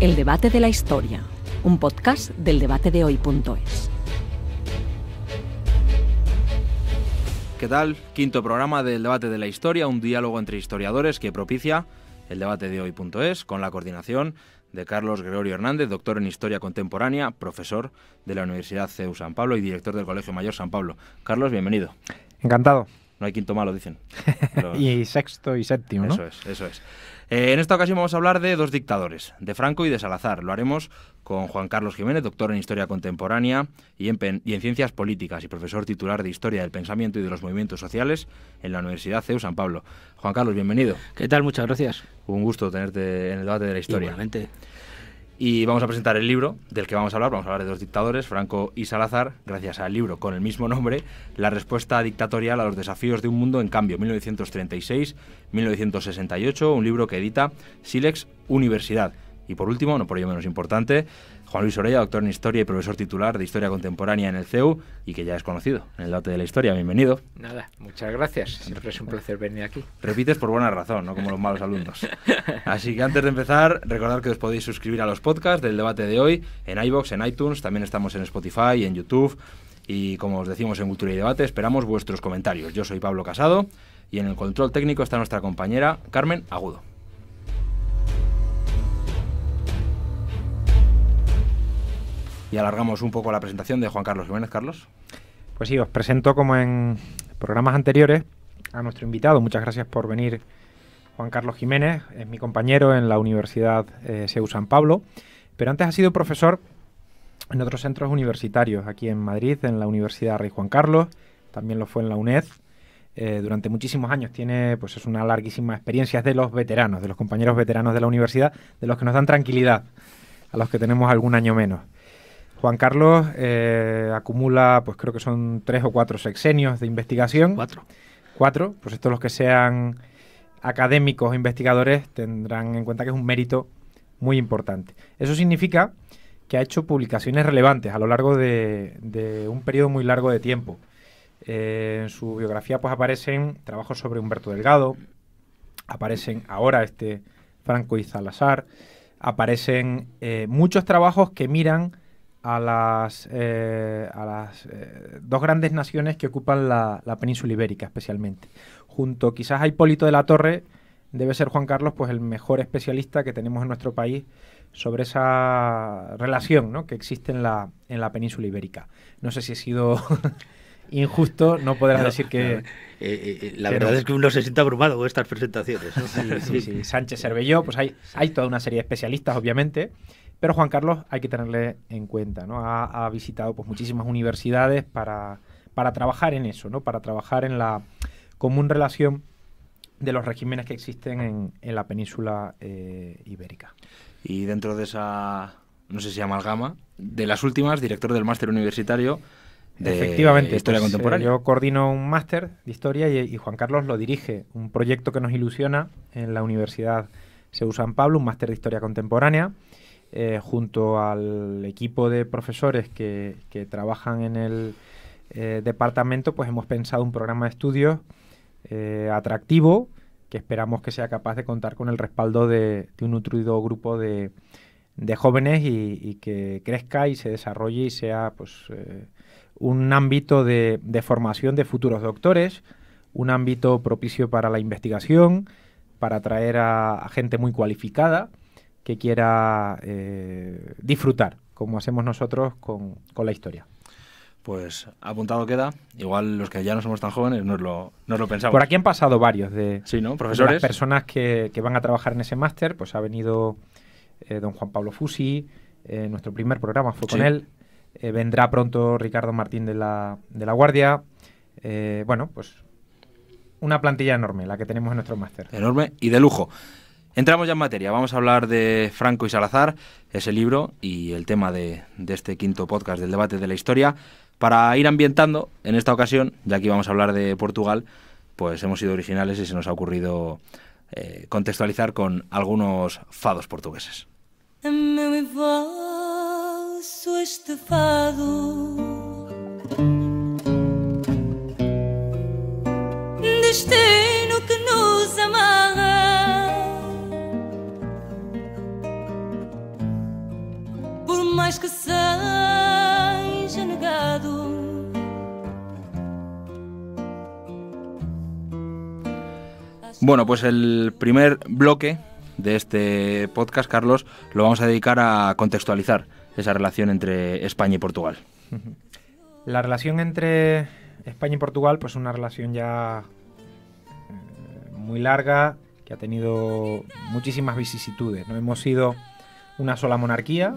El debate de la historia, un podcast del debatedehoy.es. ¿Qué tal? Quinto programa del debate de la historia, un diálogo entre historiadores que propicia el debatedehoy.es con la coordinación de Carlos Gregorio Hernández, doctor en Historia Contemporánea, profesor de la Universidad CEU San Pablo y director del Colegio Mayor San Pablo. Carlos, bienvenido. Encantado. No hay quinto malo, dicen. Y sexto y séptimo, ¿no? Eso es. En esta ocasión vamos a hablar de dos dictadores, de Franco y de Salazar. Lo haremos con Juan Carlos Jiménez, doctor en Historia Contemporánea y en Ciencias Políticas y profesor titular de Historia del Pensamiento y de los Movimientos Sociales en la Universidad CEU San Pablo. Juan Carlos, bienvenido. ¿Qué tal? Muchas gracias. Un gusto tenerte en el debate de la historia. Igualmente. Y vamos a presentar el libro del que vamos a hablar. Vamos a hablar de dos dictadores, Franco y Salazar, gracias al libro con el mismo nombre, La respuesta dictatorial a los desafíos de un mundo en cambio, 1936-1968, un libro que edita Silex Universidad. Y por último, no por ello menos importante, Juan Luis Orella, doctor en Historia y profesor titular de Historia Contemporánea en el CEU y que ya es conocido en el debate de la historia. Bienvenido. Nada, muchas gracias. Siempre es un placer venir aquí. Repites por buena razón, no como los malos alumnos. Así que antes de empezar, recordad que os podéis suscribir a los podcasts del debate de hoy en iVoox, en iTunes, también estamos en Spotify, en YouTube y como os decimos en Cultura y Debate, esperamos vuestros comentarios. Yo soy Pablo Casado y en el control técnico está nuestra compañera Carmen Agudo. Y alargamos un poco la presentación de Juan Carlos Jiménez. Carlos. Pues sí, os presento como en programas anteriores a nuestro invitado. Muchas gracias por venir, Juan Carlos Jiménez. Es mi compañero en la Universidad CEU San Pablo, pero antes ha sido profesor en otros centros universitarios, aquí en Madrid, en la Universidad Rey Juan Carlos, también lo fue en la UNED. Durante muchísimos años tiene, pues es una larguísima experiencia, es de los veteranos, de los compañeros veteranos de la universidad, de los que nos dan tranquilidad, a los que tenemos algún año menos. Juan Carlos acumula, pues creo que son 3 o 4 sexenios de investigación. 4. Pues estos los que sean académicos o investigadores tendrán en cuenta que es un mérito muy importante. Eso significa que ha hecho publicaciones relevantes a lo largo de un periodo muy largo de tiempo. En su biografía pues aparecen trabajos sobre Humberto Delgado, aparecen ahora Franco y Salazar, aparecen muchos trabajos que miran a las dos grandes naciones que ocupan la península ibérica especialmente. Junto quizás a Hipólito de la Torre, debe ser Juan Carlos pues el mejor especialista que tenemos en nuestro país sobre esa relación, ¿no?, que existe en la península ibérica. No sé si he sido injusto, no podrás decir que... la verdad es que uno se siente abrumado con estas presentaciones, ¿no? Sí. Sánchez Cervelló, pues hay toda una serie de especialistas, obviamente, pero Juan Carlos hay que tenerle en cuenta, ¿no? Ha visitado pues muchísimas universidades para trabajar en eso, ¿no? Para trabajar en la común relación de los regímenes que existen en la península ibérica. Y dentro de esa, no sé si amalgama, de las últimas, director del máster universitario de Efectivamente, Historia Contemporánea. Yo coordino un máster de Historia y Juan Carlos lo dirige, un proyecto que nos ilusiona en la Universidad CEU San Pablo, un máster de Historia Contemporánea, junto al equipo de profesores que trabajan en el departamento, pues hemos pensado un programa de estudios atractivo, que esperamos que sea capaz de contar con el respaldo de un nutrido grupo de jóvenes y que crezca y se desarrolle y sea pues un ámbito de formación de futuros doctores, un ámbito propicio para la investigación, para atraer a gente muy cualificada que quiera disfrutar, como hacemos nosotros con la historia. Pues apuntado queda. Igual los que ya no somos tan jóvenes nos lo pensamos. Por aquí han pasado varios sí, ¿no? Profesores. De las personas que van a trabajar en ese máster. Pues ha venido don Juan Pablo Fusi, nuestro primer programa fue con él. Vendrá pronto Ricardo Martín de la Guardia. Bueno, pues una plantilla enorme la que tenemos en nuestro máster. Enorme y de lujo. Entramos ya en materia, vamos a hablar de Franco y Salazar, ese libro y el tema de este quinto podcast del debate de la historia. Para ir ambientando, en esta ocasión, ya que íbamos a hablar de Portugal, pues hemos sido originales y se nos ha ocurrido contextualizar con algunos fados portugueses. Este fado destino que nos amarra mais que seja negado. Bueno, pues el primer bloque de este podcast, Carlos, lo vamos a dedicar a contextualizar esa relación entre España y Portugal. La relación entre España y Portugal, pues es una relación ya muy larga, que ha tenido muchísimas vicisitudes, ¿no? Hemos sido una sola monarquía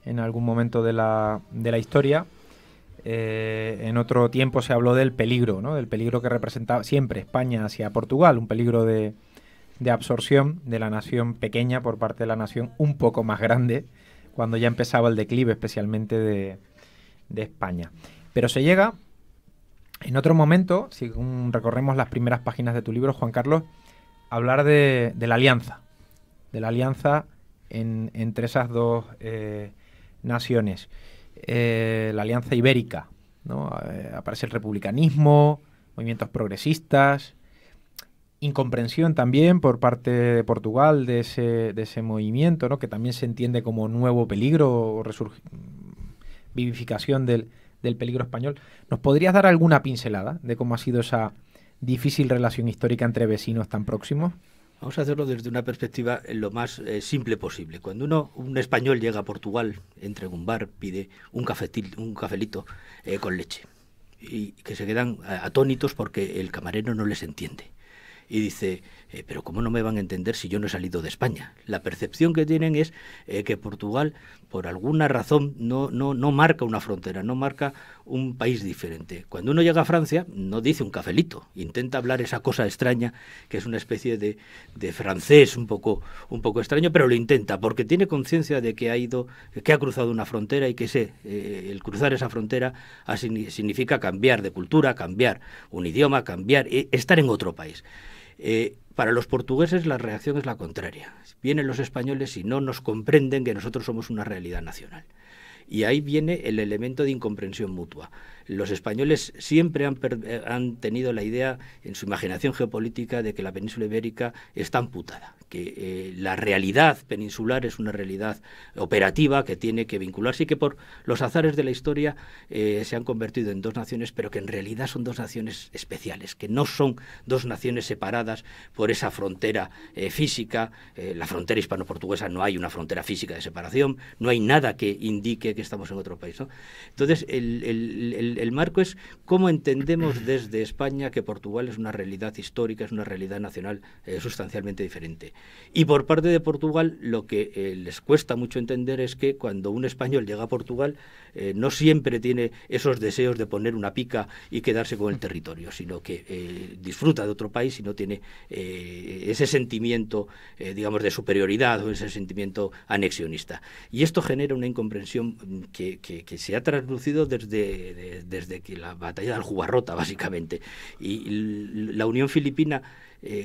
en algún momento de la historia. En otro tiempo se habló del peligro, ¿no? Del peligro que representaba siempre España hacia Portugal, un peligro de absorción de la nación pequeña por parte de la nación un poco más grande, cuando ya empezaba el declive, especialmente de España. Pero se llega, en otro momento, si recorremos las primeras páginas de tu libro, Juan Carlos, a hablar de la alianza entre esas dos naciones. La alianza ibérica, ¿no? Aparece el republicanismo, movimientos progresistas, incomprensión también por parte de Portugal de ese movimiento, ¿no? Que también se entiende como nuevo peligro o vivificación del peligro español. ¿Nos podrías dar alguna pincelada de cómo ha sido esa difícil relación histórica entre vecinos tan próximos? Vamos a hacerlo desde una perspectiva lo más simple posible. Cuando un español llega a Portugal, entra en un bar, pide un cafelito con leche, y que se quedan atónitos porque el camarero no les entiende. Y dice, pero ¿cómo no me van a entender si yo no he salido de España? La percepción que tienen es que Portugal, por alguna razón, no marca una frontera, no marca un país diferente. Cuando uno llega a Francia, no dice un cafelito, intenta hablar esa cosa extraña, que es una especie de francés un poco extraño, pero lo intenta, porque tiene conciencia de que ha cruzado una frontera y que el cruzar esa frontera significa cambiar de cultura, cambiar un idioma, estar en otro país. Para los portugueses la reacción es la contraria. Vienen los españoles y no nos comprenden que nosotros somos una realidad nacional. Y ahí viene el elemento de incomprensión mutua. Los españoles siempre han tenido la idea en su imaginación geopolítica de que la península ibérica está amputada, que la realidad peninsular es una realidad operativa que tiene que vincularse y que por los azares de la historia se han convertido en dos naciones, pero que en realidad son dos naciones especiales, que no son dos naciones separadas por esa frontera física. La frontera hispano-portuguesa no hay una frontera física de separación, no hay nada que indique que estamos en otro país, ¿no? Entonces, el marco es cómo entendemos desde España que Portugal es una realidad histórica, es una realidad nacional sustancialmente diferente. Y por parte de Portugal, lo que les cuesta mucho entender es que cuando un español llega a Portugal, no siempre tiene esos deseos de poner una pica y quedarse con el territorio, sino que disfruta de otro país y no tiene ese sentimiento, digamos, de superioridad o ese sentimiento anexionista. Y esto genera una incomprensión que se ha traslucido desde que la batalla de Aljubarrota, básicamente. Y la Unión Filipina,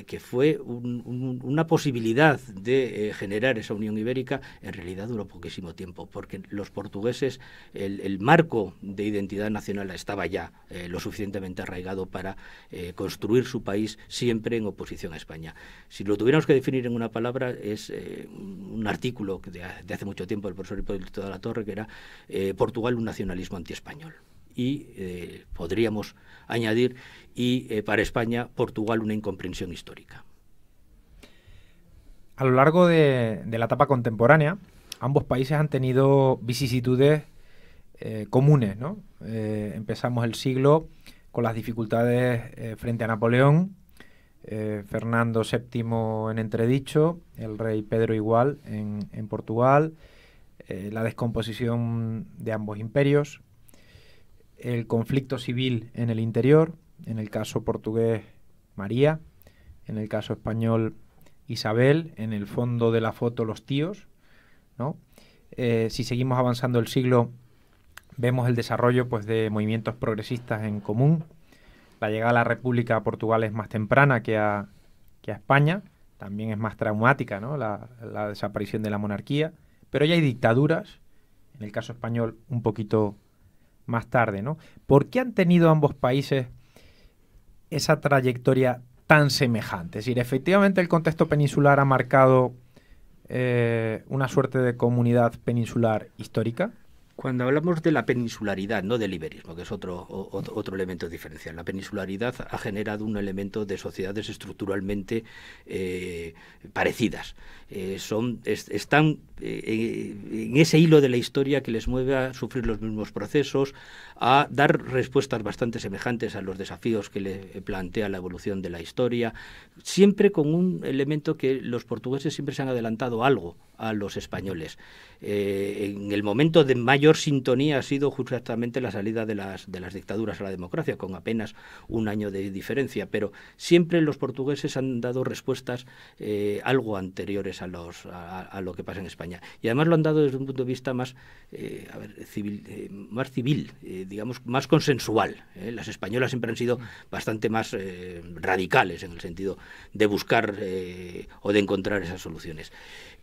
que fue una posibilidad de generar esa Unión Ibérica, en realidad duró poquísimo tiempo, porque los portugueses, el marco de identidad nacional estaba ya lo suficientemente arraigado para construir su país siempre en oposición a España. Si lo tuviéramos que definir en una palabra, es un artículo de hace mucho tiempo del profesor Hipólito de la Torre, que era Portugal, un nacionalismo antiespañol. Y podríamos añadir, para España, Portugal, una incomprensión histórica. A lo largo de la etapa contemporánea, ambos países han tenido vicisitudes comunes, ¿no? Empezamos el siglo con las dificultades frente a Napoleón, Fernando VII en entredicho, el rey Pedro igual en Portugal, la descomposición de ambos imperios, el conflicto civil en el interior, en el caso portugués María, en el caso español Isabel, en el fondo de la foto los tíos, ¿no? Si seguimos avanzando el siglo, vemos el desarrollo, pues, de movimientos progresistas en común. La llegada a la República a Portugal es más temprana que a España, también es más traumática, ¿no? La desaparición de la monarquía, pero ya hay dictaduras, en el caso español un poquito más tarde, ¿no? ¿Por qué han tenido ambos países esa trayectoria tan semejante? Es decir, efectivamente el contexto peninsular ha marcado una suerte de comunidad peninsular histórica? Cuando hablamos de la peninsularidad, no del iberismo, que es otro elemento diferencial, la peninsularidad ha generado un elemento de sociedades estructuralmente parecidas. Están en ese hilo de la historia que les mueve a sufrir los mismos procesos, a dar respuestas bastante semejantes a los desafíos que le plantea la evolución de la historia, siempre con un elemento que los portugueses siempre se han adelantado algo a los españoles. En el momento de mayor sintonía ha sido justamente la salida de las dictaduras a la democracia, con apenas un año de diferencia, pero siempre los portugueses han dado respuestas algo anteriores a lo que pasa en España. Y además lo han dado desde un punto de vista más civil, digamos, más consensual. Las españolas siempre han sido bastante más radicales en el sentido de buscar o de encontrar esas soluciones.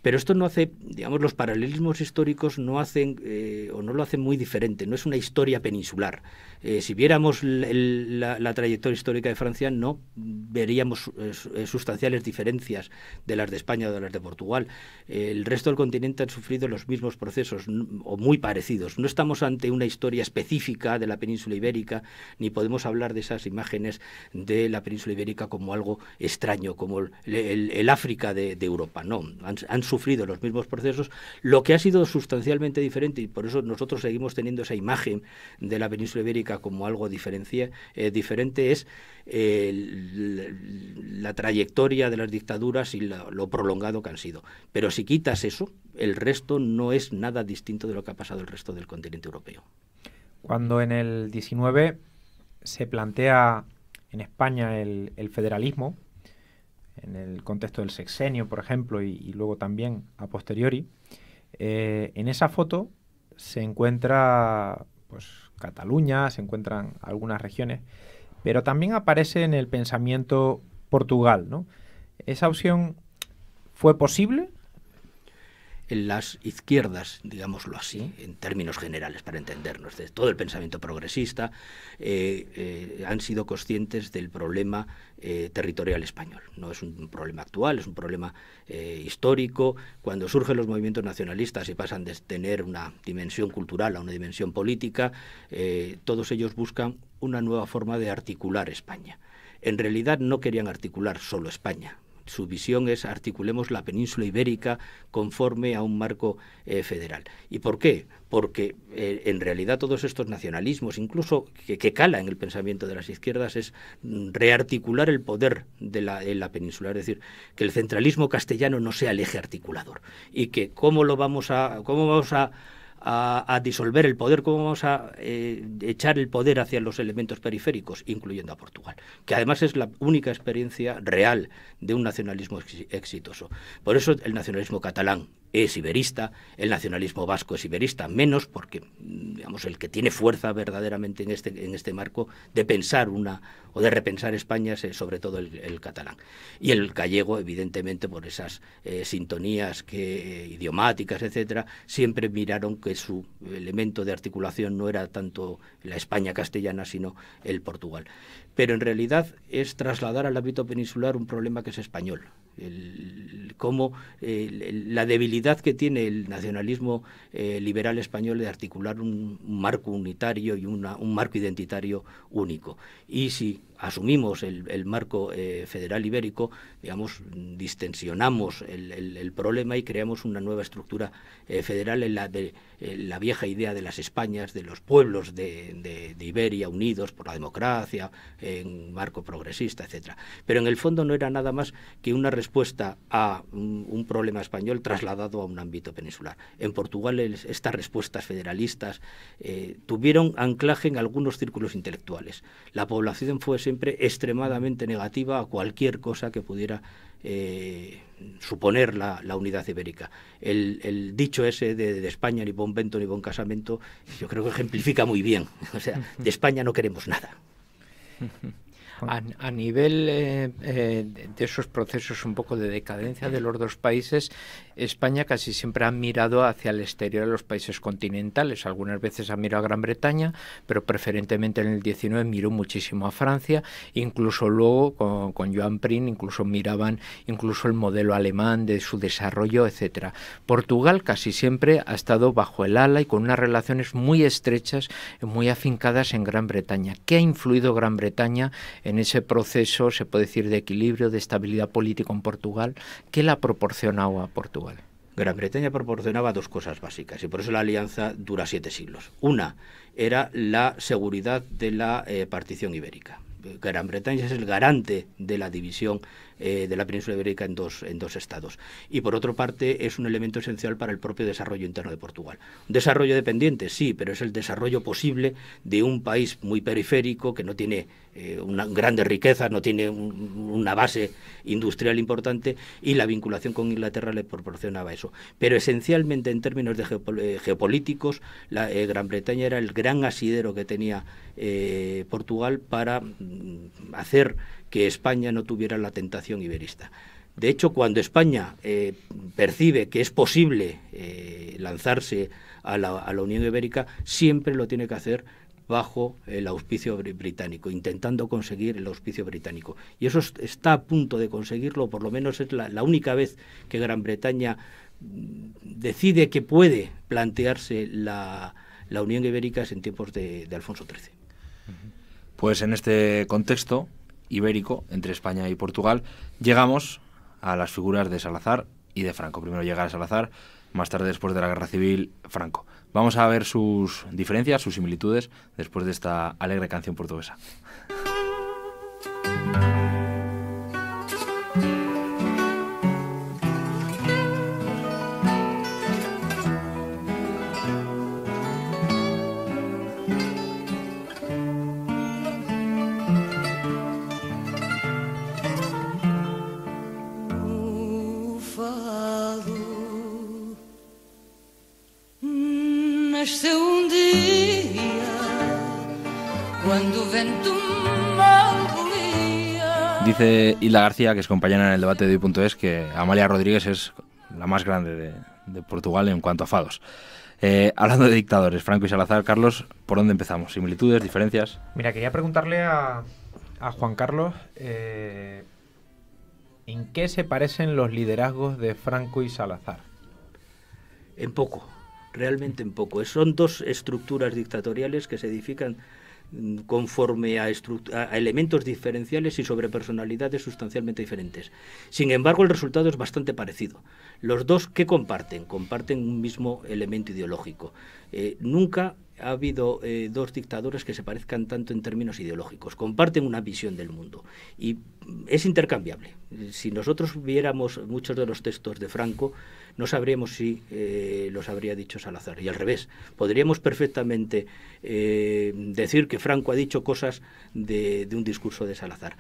Pero esto no hace, digamos, los paralelismos históricos no hacen o no lo hacen muy diferente, no es una historia peninsular. Si viéramos la trayectoria histórica de Francia, no veríamos sustanciales diferencias de las de España o de las de Portugal. El resto del continente han sufrido los mismos procesos o muy parecidos. No estamos ante una historia específica de la península ibérica, ni podemos hablar de esas imágenes de la península ibérica como algo extraño, como el África de Europa. No, han sufrido los mismos procesos. Lo que ha sido sustancialmente diferente, y por eso nosotros seguimos teniendo esa imagen de la península ibérica como algo diferente, es la trayectoria de las dictaduras y lo prolongado que han sido. Pero si quitas eso, el resto no es nada distinto de lo que ha pasado el resto del continente europeo. Cuando en el 19 se plantea en España el federalismo, en el contexto del sexenio, por ejemplo, y luego también a posteriori, en esa foto se encuentra pues Cataluña, se encuentran algunas regiones, pero también aparece en el pensamiento Portugal, ¿no? ¿Esa opción fue posible? En las izquierdas, digámoslo así, en términos generales, para entendernos, de todo el pensamiento progresista, han sido conscientes del problema territorial español. No es un problema actual, es un problema histórico. Cuando surgen los movimientos nacionalistas y pasan de tener una dimensión cultural a una dimensión política, todos ellos buscan una nueva forma de articular España. En realidad no querían articular solo España. Su visión es articulemos la península ibérica conforme a un marco federal. ¿Y por qué? Porque en realidad todos estos nacionalismos, incluso que cala en el pensamiento de las izquierdas, es rearticular el poder de la península. Es decir, que el centralismo castellano no sea el eje articulador. Y que cómo vamos a disolver el poder, cómo vamos a echar el poder hacia los elementos periféricos, incluyendo a Portugal, que además es la única experiencia real de un nacionalismo exitoso. Por eso el nacionalismo catalán es iberista, el nacionalismo vasco es iberista, menos porque, digamos, el que tiene fuerza verdaderamente en este marco de pensar o de repensar España es sobre todo el catalán. Y el gallego, evidentemente, por esas sintonías idiomáticas, etcétera, siempre miraron que su elemento de articulación no era tanto la España castellana, sino el Portugal. Pero en realidad es trasladar al ámbito peninsular un problema que es español. La debilidad que tiene el nacionalismo liberal español de articular un marco unitario y un marco identitario único. Y si asumimos el marco federal ibérico, digamos, distensionamos el problema y creamos una nueva estructura federal en la vieja idea de las Españas, de los pueblos de Iberia unidos por la democracia, en marco progresista, etcétera. Pero en el fondo no era nada más que una respuesta a un problema español trasladado a un ámbito peninsular. En Portugal estas respuestas federalistas tuvieron anclaje en algunos círculos intelectuales. La población fue siempre extremadamente negativa a cualquier cosa que pudiera suponer la unidad ibérica. El dicho ese de España ni bon vento ni bon casamento, yo creo que ejemplifica muy bien. O sea, de España no queremos nada. A nivel de esos procesos un poco de decadencia de los dos países, España casi siempre ha mirado hacia el exterior de los países continentales. Algunas veces ha mirado a Gran Bretaña, pero preferentemente en el 19 miró muchísimo a Francia. Incluso luego con Joan Prim incluso miraban incluso el modelo alemán de su desarrollo, etcétera. Portugal casi siempre ha estado bajo el ala y con unas relaciones muy estrechas, muy afincadas en Gran Bretaña. ¿Qué ha influido Gran Bretaña en ese proceso, se puede decir, de equilibrio, de estabilidad política en Portugal? ¿Qué le ha proporcionado a Portugal? Gran Bretaña proporcionaba dos cosas básicas y por eso la alianza dura 7 siglos. Una era la seguridad de la partición ibérica. Gran Bretaña es el garante de la división de la península ibérica en dos estados. Y por otra parte es un elemento esencial para el propio desarrollo interno de Portugal. Un desarrollo dependiente, sí, pero es el desarrollo posible de un país muy periférico que no tiene grandes riquezas, no tiene una base industrial importante, y la vinculación con Inglaterra le proporcionaba eso. Pero esencialmente en términos de geopolíticos, Gran Bretaña era el gran asidero que tenía Portugal para hacer que España no tuviera la tentación iberista. De hecho, cuando España percibe que es posible lanzarse a la Unión Ibérica, siempre lo tiene que hacer bajo el auspicio británico, intentando conseguir el auspicio británico. Y eso está a punto de conseguirlo, por lo menos es la única vez que Gran Bretaña decide que puede plantearse la Unión Ibérica es en tiempos de Alfonso XIII. Pues en este contexto ibérico, entre España y Portugal, llegamos a las figuras de Salazar y de Franco. Primero llega Salazar, más tarde, después de la Guerra Civil, Franco. Vamos a ver sus diferencias, sus similitudes, después de esta alegre canción portuguesa. Dice Hilda García, que es compañera en el debate de hoy.es, que Amalia Rodríguez es la más grande de Portugal en cuanto a fados. Hablando de dictadores, Franco y Salazar, Carlos, ¿por dónde empezamos? ¿Similitudes, diferencias? Mira, quería preguntarle a Juan Carlos ¿en qué se parecen los liderazgos de Franco y Salazar? En poco, realmente en poco. Son dos estructuras dictatoriales que se edifican conforme a elementos diferenciales y sobre personalidades sustancialmente diferentes. Sin embargo, el resultado es bastante parecido. Los dos, ¿qué comparten? Comparten un mismo elemento ideológico. Nunca ha habido dos dictadores que se parezcan tanto en términos ideológicos. Comparten una visión del mundo y es intercambiable. Si nosotros viéramos muchos de los textos de Franco, no sabríamos si los habría dicho Salazar. Y al revés, podríamos perfectamente decir que Franco ha dicho cosas de un discurso de Salazar.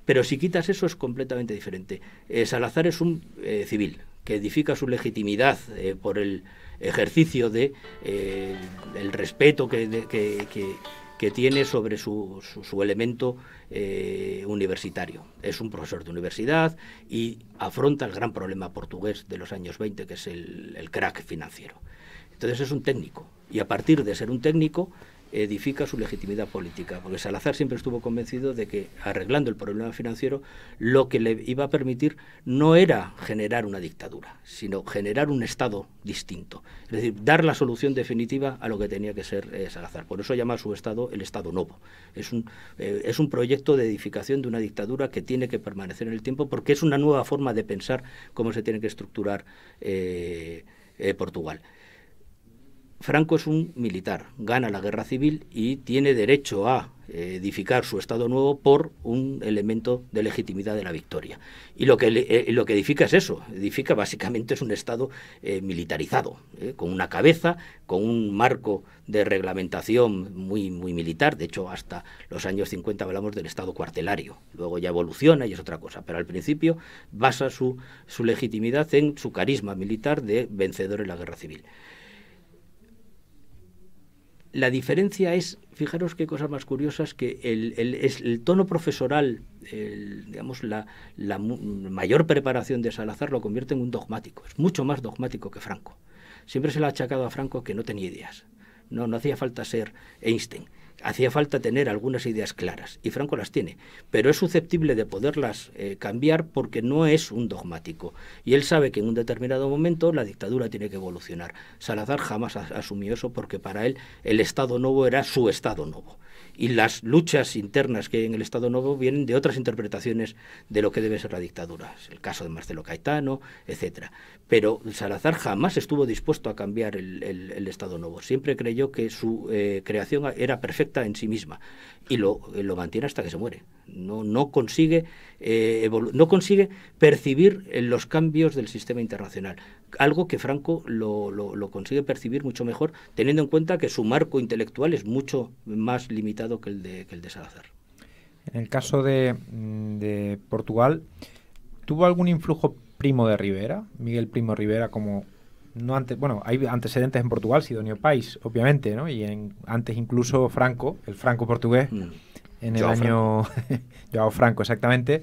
Pero si quitas eso es completamente diferente. Salazar es un civil que edifica su legitimidad por el ejercicio de el respeto que tiene sobre su elemento universitario. Es un profesor de universidad y afronta el gran problema portugués de los años 20, que es el crack financiero. Entonces es un técnico, y a partir de ser un técnico edifica su legitimidad política, porque Salazar siempre estuvo convencido de que, arreglando el problema financiero, lo que le iba a permitir no era generar una dictadura, sino generar un Estado distinto, es decir, dar la solución definitiva a lo que tenía que ser Salazar. Por eso llama a su Estado el Estado Novo. Es un proyecto de edificación de una dictadura que tiene que permanecer en el tiempo, porque es una nueva forma de pensar cómo se tiene que estructurar Portugal. Franco es un militar, gana la guerra civil y tiene derecho a edificar su Estado nuevo por un elemento de legitimidad de la victoria. Y lo que edifica es eso, edifica básicamente es un Estado militarizado, con una cabeza, con un marco de reglamentación muy, muy militar. De hecho, hasta los años 50 hablamos del Estado cuartelario, luego ya evoluciona y es otra cosa, pero al principio basa su legitimidad en su carisma militar de vencedor en la guerra civil. La diferencia es, fijaros qué cosas más curiosas, que el tono profesoral, digamos, la mayor preparación de Salazar lo convierte en un dogmático. Es mucho más dogmático que Franco. Siempre se le ha achacado a Franco que no tenía ideas. No hacía falta ser Einstein. Hacía falta tener algunas ideas claras, y Franco las tiene, pero es susceptible de poderlas cambiar porque no es un dogmático. Y él sabe que en un determinado momento la dictadura tiene que evolucionar. Salazar jamás asumió eso, porque para él el Estado Novo era su Estado Novo. Y las luchas internas que hay en el Estado Novo vienen de otras interpretaciones de lo que debe ser la dictadura. Es el caso de Marcelo Caetano, etcétera. Pero Salazar jamás estuvo dispuesto a cambiar el Estado Novo. Siempre creyó que su creación era perfecta en sí misma, y lo mantiene hasta que se muere. No consigue percibir los cambios del sistema internacional, algo que Franco lo consigue percibir mucho mejor, teniendo en cuenta que su marco intelectual es mucho más limitado que el de Salazar. En el caso de Portugal, ¿tuvo algún influjo Primo de Rivera? Miguel Primo de Rivera, como hay antecedentes en Portugal, Sidonio Pais, obviamente, ¿no? Y antes incluso Franco, el Franco portugués, en el año João Franco, exactamente,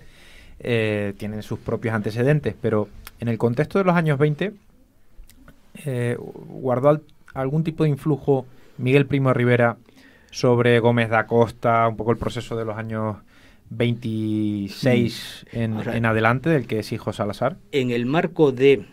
tienen sus propios antecedentes, pero en el contexto de los años 20 guardó algún tipo de influjo Miguel Primo de Rivera sobre Gómez da Costa, un poco el proceso de los años 26 en adelante, del que es hijo Salazar. En el marco de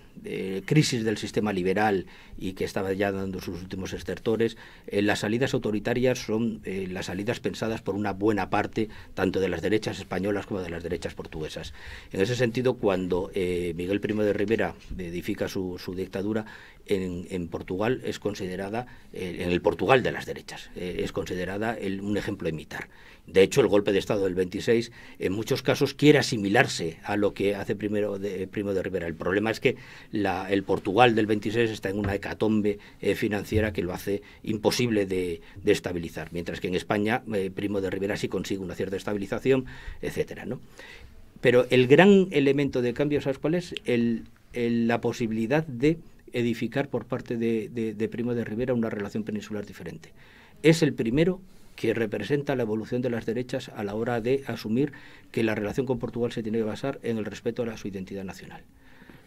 crisis del sistema liberal y que estaba ya dando sus últimos estertores, las salidas autoritarias son las salidas pensadas por una buena parte tanto de las derechas españolas como de las derechas portuguesas. En ese sentido, cuando Miguel Primo de Rivera edifica su dictadura en Portugal, es considerada, en el Portugal de las derechas, es considerada un ejemplo a imitar. De hecho, el golpe de Estado del 26 en muchos casos quiere asimilarse a lo que hace Primo de Rivera. El problema es que el Portugal del 26 está en una hecatombe financiera que lo hace imposible de estabilizar, mientras que en España Primo de Rivera sí consigue una cierta estabilización, etcétera, ¿no? Pero el gran elemento de cambio, ¿sabes cuál es? La posibilidad de edificar por parte de Primo de Rivera una relación peninsular diferente. Es el primero que representa la evolución de las derechas a la hora de asumir que la relación con Portugal se tiene que basar en el respeto a su identidad nacional.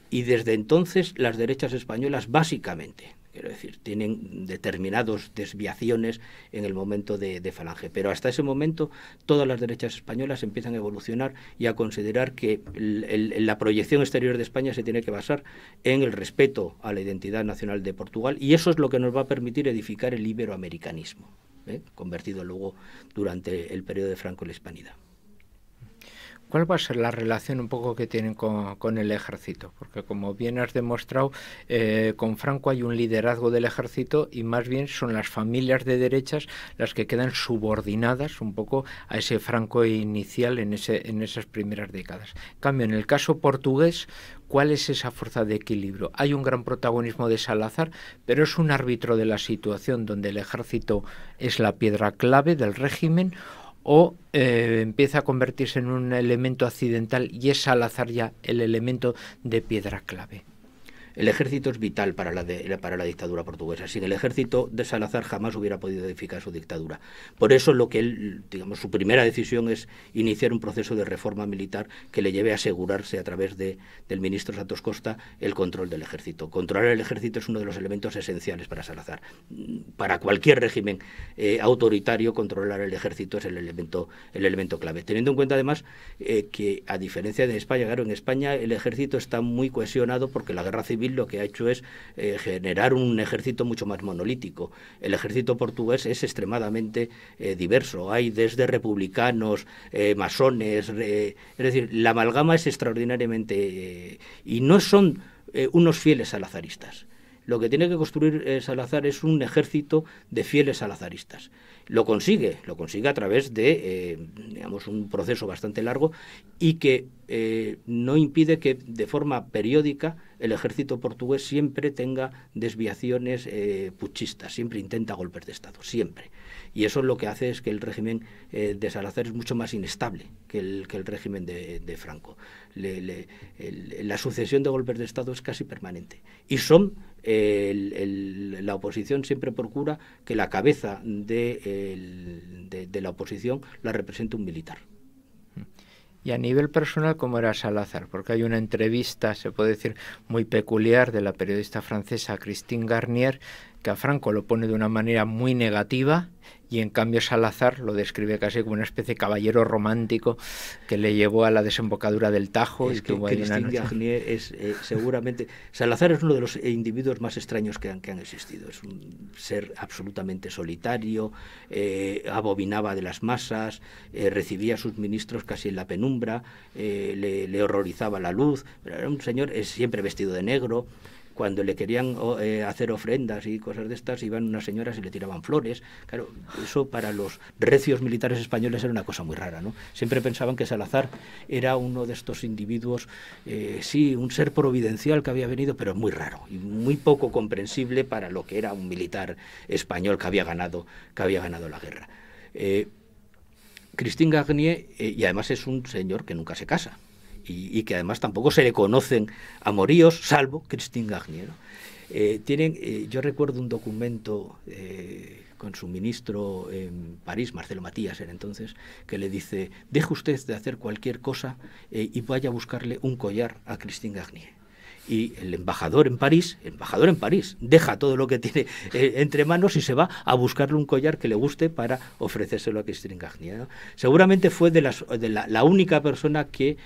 Y desde entonces las derechas españolas básicamente, quiero decir, tienen determinadas desviaciones en el momento de Falange, pero hasta ese momento todas las derechas españolas empiezan a evolucionar y a considerar que la proyección exterior de España se tiene que basar en el respeto a la identidad nacional de Portugal, y eso es lo que nos va a permitir edificar el iberoamericanismo, convertido luego durante el periodo de Franco en la Hispanidad. ¿Cuál va a ser la relación un poco que tienen con el ejército? Porque como bien has demostrado, con Franco hay un liderazgo del ejército y más bien son las familias de derechas las que quedan subordinadas un poco a ese Franco inicial en esas primeras décadas. En cambio, en el caso portugués, ¿cuál es esa fuerza de equilibrio? Hay un gran protagonismo de Salazar, pero es un árbitro de la situación donde el ejército es la piedra clave del régimen, o empieza a convertirse en un elemento accidental y es Salazar ya el elemento de piedra clave. El ejército es vital para la dictadura portuguesa. Sin el ejército de Salazar jamás hubiera podido edificar su dictadura. Por eso lo que él, digamos, su primera decisión es iniciar un proceso de reforma militar que le lleve a asegurarse a través del ministro Santos Costa el control del ejército. Controlar el ejército es uno de los elementos esenciales para Salazar. Para cualquier régimen autoritario, controlar el ejército es el elemento clave. Teniendo en cuenta además que a diferencia de España, claro, en España el ejército está muy cohesionado porque la guerra civil lo que ha hecho es generar un ejército mucho más monolítico. El ejército portugués es extremadamente diverso. Hay desde republicanos, masones, es decir, la amalgama es extraordinariamente... y no son unos fieles salazaristas. Lo que tiene que construir Salazar es un ejército de fieles salazaristas. Lo consigue a través de digamos, un proceso bastante largo y que no impide que de forma periódica el ejército portugués siempre tenga desviaciones puchistas, siempre intenta golpes de Estado, siempre. Y eso lo que hace es que el régimen de Salazar es mucho más inestable que el régimen de Franco. La sucesión de golpes de Estado es casi permanente. Y la oposición siempre procura que la cabeza de la oposición la represente un militar. Y a nivel personal, ¿cómo era Salazar? Porque hay una entrevista, se puede decir, muy peculiar de la periodista francesa Christine Garnier, que a Franco lo pone de una manera muy negativa, y en cambio Salazar lo describe casi como una especie de caballero romántico que le llevó a la desembocadura del Tajo. Es que Christine Garnier es seguramente... Salazar es uno de los individuos más extraños que han existido. Es un ser absolutamente solitario, abominaba de las masas, recibía a sus ministros casi en la penumbra, le horrorizaba la luz, pero era un señor siempre vestido de negro. Cuando le querían hacer ofrendas y cosas de estas, iban unas señoras y le tiraban flores. Claro, eso para los recios militares españoles era una cosa muy rara, ¿no? Siempre pensaban que Salazar era uno de estos individuos, sí, un ser providencial que había venido, pero muy raro y muy poco comprensible para lo que era un militar español que había ganado la guerra. Christine Garnier, y además es un señor que nunca se casa. Y que además tampoco se le conocen amoríos, salvo Christine Garnier, ¿no? Yo recuerdo un documento con su ministro en París, Marcelo Matías era entonces, que le dice: deje usted de hacer cualquier cosa y vaya a buscarle un collar a Christine Garnier. Y el embajador en París, deja todo lo que tiene entre manos y se va a buscarle un collar que le guste para ofrecérselo a Christine Garnier, ¿no? Seguramente fue la única persona que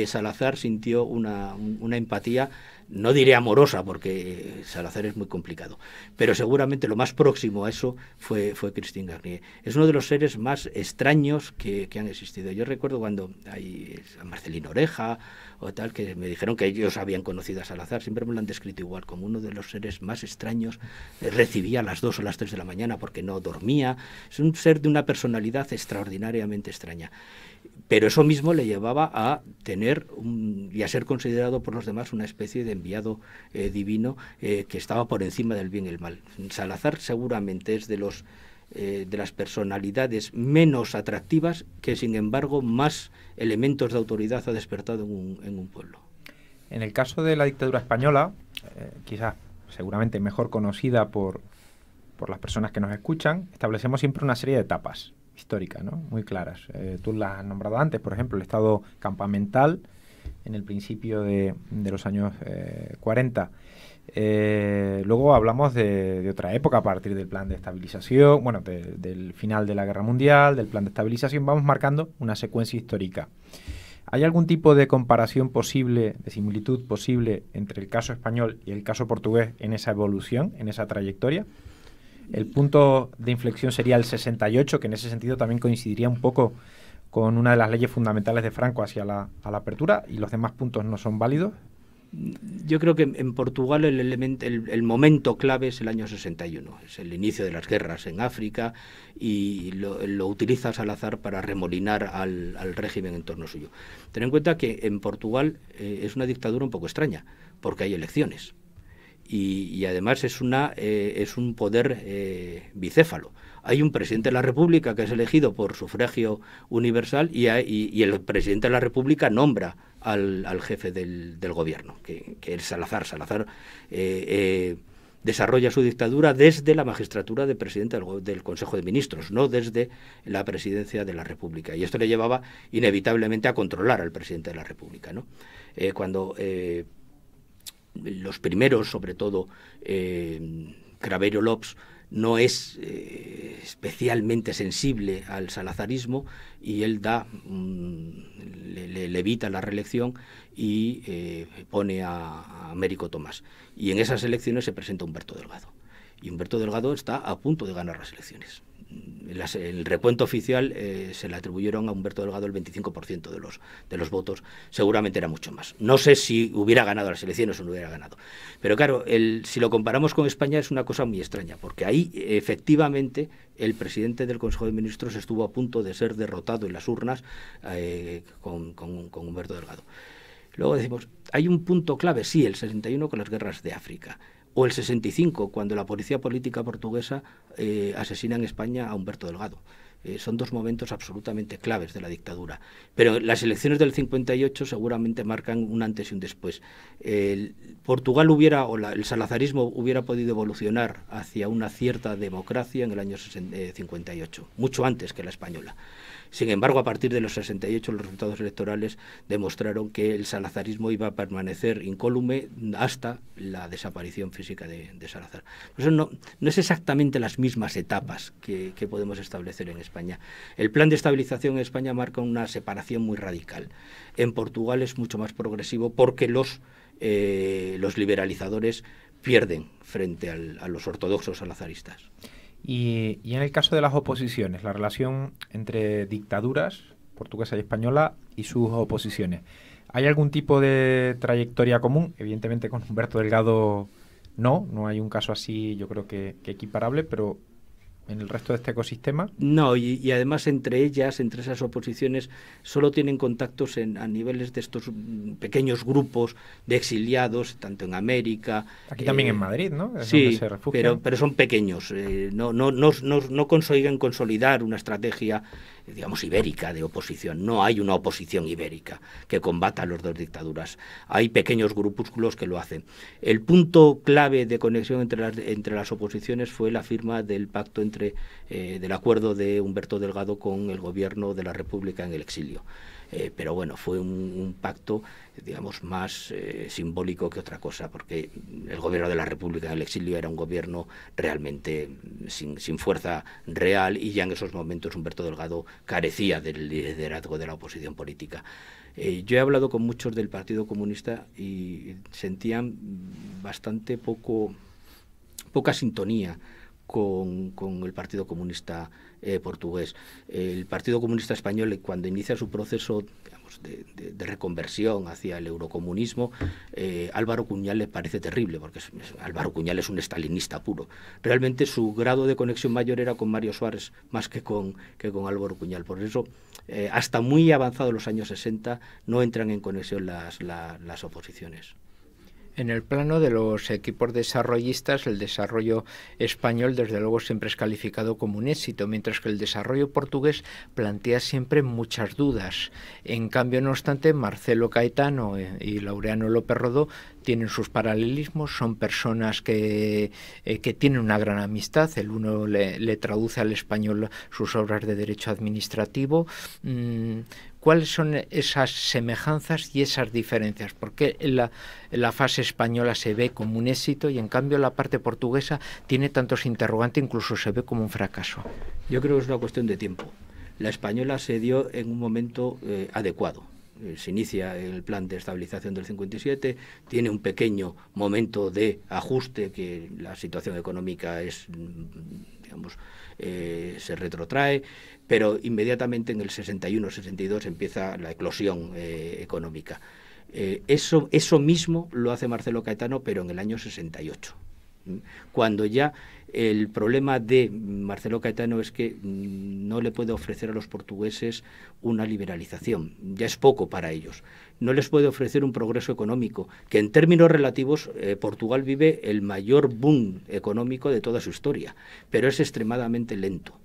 Salazar sintió una empatía, no diré amorosa, porque Salazar es muy complicado, pero seguramente lo más próximo a eso fue Christine Garnier. Es uno de los seres más extraños que han existido. Yo recuerdo cuando hay a Marcelino Oreja o tal, que me dijeron que ellos habían conocido a Salazar, siempre me lo han descrito igual, como uno de los seres más extraños. Recibía a las 2 o las 3 de la mañana porque no dormía. Es un ser de una personalidad extraordinariamente extraña. Pero eso mismo le llevaba a tener y a ser considerado por los demás una especie de enviado divino que estaba por encima del bien y el mal. Salazar seguramente es de las personalidades menos atractivas que, sin embargo, más elementos de autoridad ha despertado en un pueblo. En el caso de la dictadura española, quizás seguramente mejor conocida por las personas que nos escuchan, establecemos siempre una serie de etapas históricas, ¿no? Muy claras. Tú las has nombrado antes, por ejemplo, el estado campamental en el principio de los años 40. Luego hablamos de otra época a partir del plan de estabilización, bueno, del final de la Guerra Mundial, del plan de estabilización. Vamos marcando una secuencia histórica. ¿Hay algún tipo de comparación posible, de similitud posible entre el caso español y el caso portugués en esa evolución, en esa trayectoria? El punto de inflexión sería el 68, que en ese sentido también coincidiría un poco con una de las leyes fundamentales de Franco hacia la apertura, y los demás puntos no son válidos. Yo creo que en Portugal el momento clave es el año 61, es el inicio de las guerras en África, y lo utiliza Salazar para remolinar al régimen en torno suyo. Ten en cuenta que en Portugal es una dictadura un poco extraña, porque hay elecciones. Y además es un poder bicéfalo. Hay un presidente de la República que es elegido por sufragio universal y el presidente de la República nombra al jefe del gobierno, que es Salazar. Salazar desarrolla su dictadura desde la magistratura de presidente del Consejo de Ministros, no desde la presidencia de la República. Y esto le llevaba inevitablemente a controlar al presidente de la República, ¿no? Cuando los primeros, sobre todo Craveiro Lopes, no es especialmente sensible al salazarismo, y él le evita la reelección y pone a Américo Tomás. Y en esas elecciones se presenta Humberto Delgado. Y Humberto Delgado está a punto de ganar las elecciones. El recuento oficial se le atribuyeron a Humberto Delgado el 25% de los votos. Seguramente era mucho más. No sé si hubiera ganado las elecciones o no hubiera ganado. Pero claro, si lo comparamos con España es una cosa muy extraña, porque ahí efectivamente el presidente del Consejo de Ministros estuvo a punto de ser derrotado en las urnas con Humberto Delgado. Luego decimos, hay un punto clave, sí, el 61 con las guerras de África. o el 65, cuando la policía política portuguesa asesina en España a Humberto Delgado. Son dos momentos absolutamente claves de la dictadura. Pero las elecciones del 58 seguramente marcan un antes y un después. Portugal el salazarismo hubiera podido evolucionar hacia una cierta democracia en el año 58, mucho antes que la española. Sin embargo, a partir de los 68, los resultados electorales demostraron que el salazarismo iba a permanecer incólume hasta la desaparición física de Salazar. Por eso no es exactamente las mismas etapas que podemos establecer en España. El plan de estabilización en España marca una separación muy radical. En Portugal es mucho más progresivo porque los liberalizadores pierden frente a los ortodoxos salazaristas. Y en el caso de las oposiciones, la relación entre dictaduras portuguesa y española y sus oposiciones, ¿hay algún tipo de trayectoria común? Evidentemente con Humberto Delgado no hay un caso así, yo creo que equiparable, pero en el resto de este ecosistema. No, y además entre esas oposiciones, solo tienen contactos a niveles de estos pequeños grupos de exiliados, tanto en América. Aquí también en Madrid, ¿no? Es sí, donde se refugian. pero son pequeños. No consiguen consolidar una estrategia, digamos, ibérica de oposición. No hay una oposición ibérica que combata a las dos dictaduras. Hay pequeños grupúsculos que lo hacen. El punto clave de conexión entre las oposiciones fue la firma del pacto del acuerdo de Humberto Delgado con el gobierno de la República en el exilio. Pero bueno, fue un pacto, digamos, más simbólico que otra cosa, porque el gobierno de la República en el exilio era un gobierno realmente sin fuerza real, y ya en esos momentos Humberto Delgado carecía del liderazgo de la oposición política. Yo he hablado con muchos del Partido Comunista y sentían bastante poca sintonía con el Partido Comunista portugués. El Partido Comunista español, cuando inicia su proceso, digamos, de reconversión hacia el eurocomunismo, Álvaro Cuñal le parece terrible, porque Álvaro Cuñal es un estalinista puro. Realmente su grado de conexión mayor era con Mario Suárez más que con Álvaro Cuñal. Por eso, hasta muy avanzados los años 60, no entran en conexión las oposiciones. En el plano de los equipos desarrollistas, el desarrollo español desde luego siempre es calificado como un éxito, mientras que el desarrollo portugués plantea siempre muchas dudas. En cambio, no obstante, Marcelo Caetano y Laureano López Rodó tienen sus paralelismos, son personas que tienen una gran amistad. El uno le traduce al español sus obras de derecho administrativo. ¿Cuáles son esas semejanzas y esas diferencias? ¿Por qué la fase española se ve como un éxito y en cambio la parte portuguesa tiene tantos interrogantes, incluso se ve como un fracaso? Yo creo que es una cuestión de tiempo. La española se dio en un momento adecuado. Se inicia el plan de estabilización del 57, tiene un pequeño momento de ajuste, que la situación económica digamos, se retrotrae, pero inmediatamente en el 61-62 empieza la eclosión económica. Eso mismo lo hace Marcelo Caetano, pero en el año 68, cuando ya el problema de Marcelo Caetano es que no le puede ofrecer a los portugueses una liberalización, ya es poco para ellos. No les puede ofrecer un progreso económico, que en términos relativos Portugal vive el mayor boom económico de toda su historia, pero es extremadamente lento.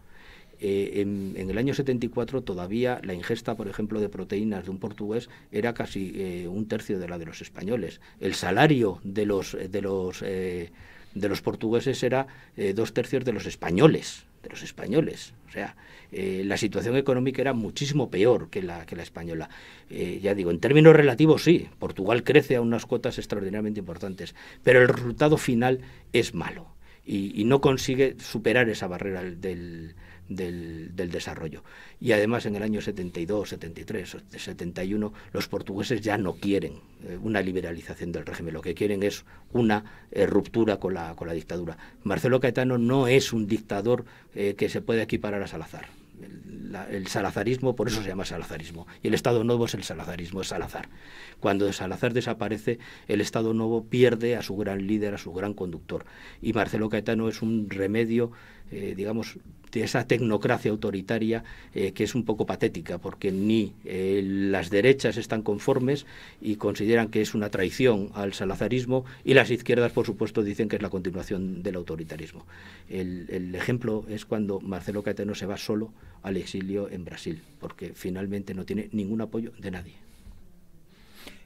En el año 74 todavía la ingesta, por ejemplo, de proteínas de un portugués era casi un tercio de la de los españoles. El salario de los portugueses era 2/3 de los españoles. O sea, la situación económica era muchísimo peor que la española. Ya digo, en términos relativos sí, Portugal crece a unas cotas extraordinariamente importantes, pero el resultado final es malo y no consigue superar esa barrera del desarrollo. Y además en el año 72, 73, 71 los portugueses ya no quieren una liberalización del régimen, lo que quieren es una ruptura con la dictadura. Marcelo Caetano no es un dictador que se puede equiparar a Salazar. El salazarismo, por eso se llama salazarismo, y el Estado Novo es el salazarismo, es Salazar. Cuando Salazar desaparece, el Estado Novo pierde a su gran líder, a su gran conductor, y Marcelo Caetano es un remedio digamos, de esa tecnocracia autoritaria que es un poco patética, porque ni las derechas están conformes y consideran que es una traición al salazarismo, y las izquierdas, por supuesto, dicen que es la continuación del autoritarismo. El ejemplo es cuando Marcelo Caetano se va solo al exilio en Brasil, porque finalmente no tiene ningún apoyo de nadie.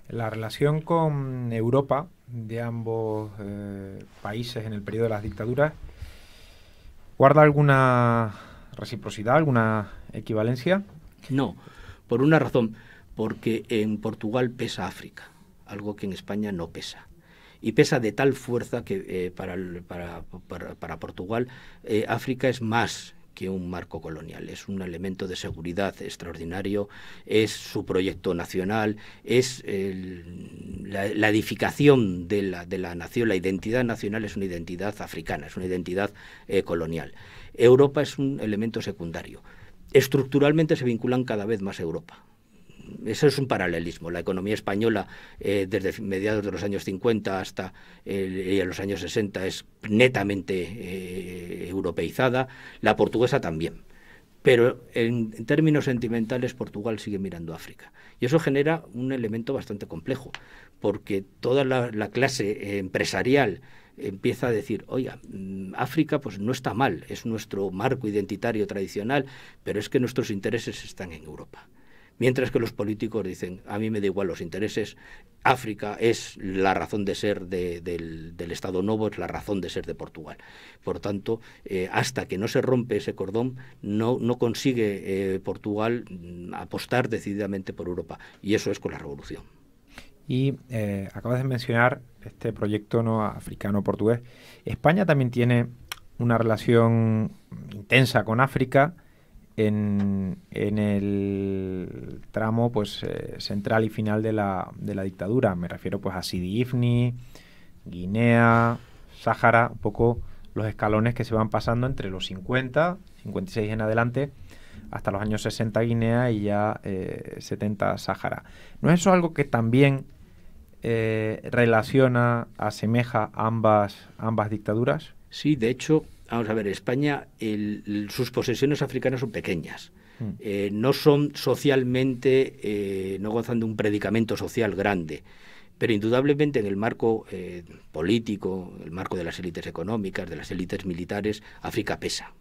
La relación con Europa de ambos países en el periodo de las dictaduras, ¿guarda alguna reciprocidad, alguna equivalencia? No, por una razón, porque en Portugal pesa África, algo que en España no pesa. Y pesa de tal fuerza que para Portugal África es más que un marco colonial, es un elemento de seguridad extraordinario, es su proyecto nacional, es la edificación de la nación. La identidad nacional es una identidad africana, es una identidad colonial. Europa es un elemento secundario. Estructuralmente se vinculan cada vez más a Europa. Eso es un paralelismo. La economía española desde mediados de los años 50 hasta los años 60 es netamente europeizada, la portuguesa también. Pero en términos sentimentales Portugal sigue mirando a África. Y eso genera un elemento bastante complejo, porque toda la clase empresarial empieza a decir, oiga, África pues no está mal, es nuestro marco identitario tradicional, pero es que nuestros intereses están en Europa. Mientras que los políticos dicen, a mí me da igual los intereses, África es la razón de ser del Estado Novo, es la razón de ser de Portugal. Por tanto, hasta que no se rompe ese cordón, no consigue Portugal apostar decididamente por Europa. Y eso es con la revolución. Y acabas de mencionar este proyecto no africano-portugués. España también tiene una relación intensa con África, en el tramo pues central y final de la dictadura. Me refiero pues a Sidi Ifni, Guinea, Sáhara, un poco los escalones que se van pasando entre los 50, 56 en adelante, hasta los años 60 Guinea y ya 70 Sáhara. ¿No es eso algo que también asemeja ambas dictaduras? Sí, de hecho, vamos a ver, España, sus posesiones africanas son pequeñas. No son socialmente, no gozan de un predicamento social grande, pero indudablemente en el marco político, el marco de las élites económicas, de las élites militares, África pesa,